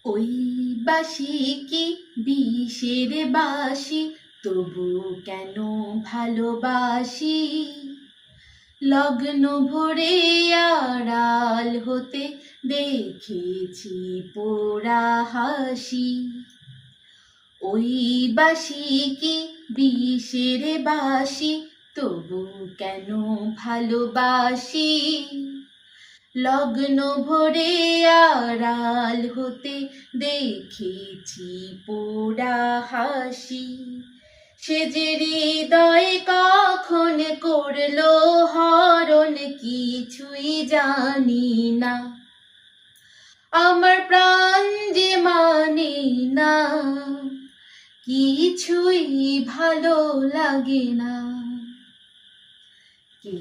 ওই বাঁশি কি বিষের বাঁশি, তবু কেন ভালোবাসি। লগ্ন ভরে আড়াল হতে দেখেছি পোড়া হাসি। ওই বাঁশি কি বিষের বাঁশি, তবু কেন ভালোবাসি। লগ্ন ভরে আড়াল হতে দেখেছি পোড়া হাসি। সে যে হৃদয় কখন করলো হরণ, কিছুই জানি না। আমার প্রাণ যে মানে না, কিছুই ভালো লাগে না। কে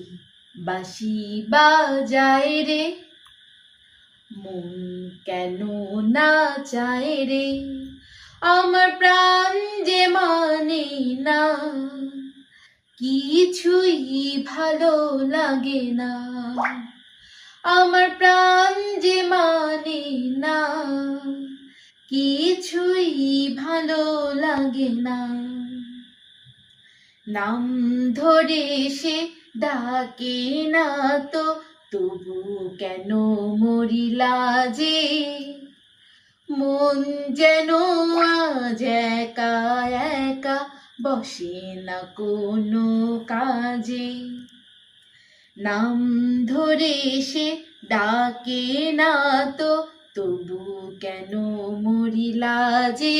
বাঁশি বাজায় রে, মন কেন না চায় রে। আমার প্রাণ যে মানে না, কিছুই ভালো লাগে না। আমার প্রাণ যে মানে না, কিছুই ভালো লাগে না। নাম ধরে সে ডাকে না তো, তবু কেন মরিলা যে। মন যেন আজ একা একা, বসে না কোনো কাজে। নাম ধরে সে ডাকে না তো, তবু কেন মরিলা যে।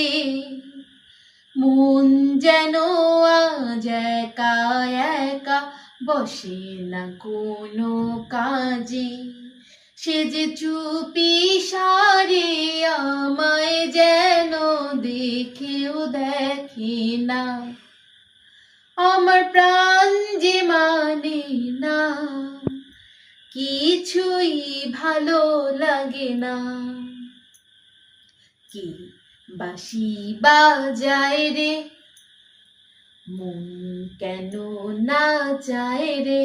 মন যেন আজ একা একা, বসে না কোনো কাজে। সে যে চুপি সারে আমায় যেন দেখেও দেখে না। আমার প্রাণ যে মানে না, কিছুই ভালো লাগে না। কে বাঁশি বাজায় রে, মন কেন না চায় রে।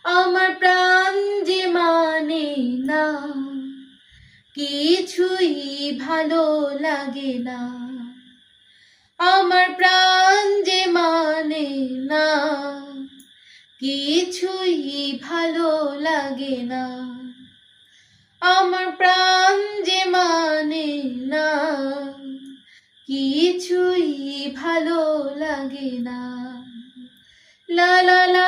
আমার প্রাণ যে মানে না, কিছুই ভালো লাগে না। আমার প্রাণ যে মানে না, কিছুই ভালো লাগে না। আমার প্রাণ যে মানে না, কিছুই ভালো লাগে না। লা লা লা।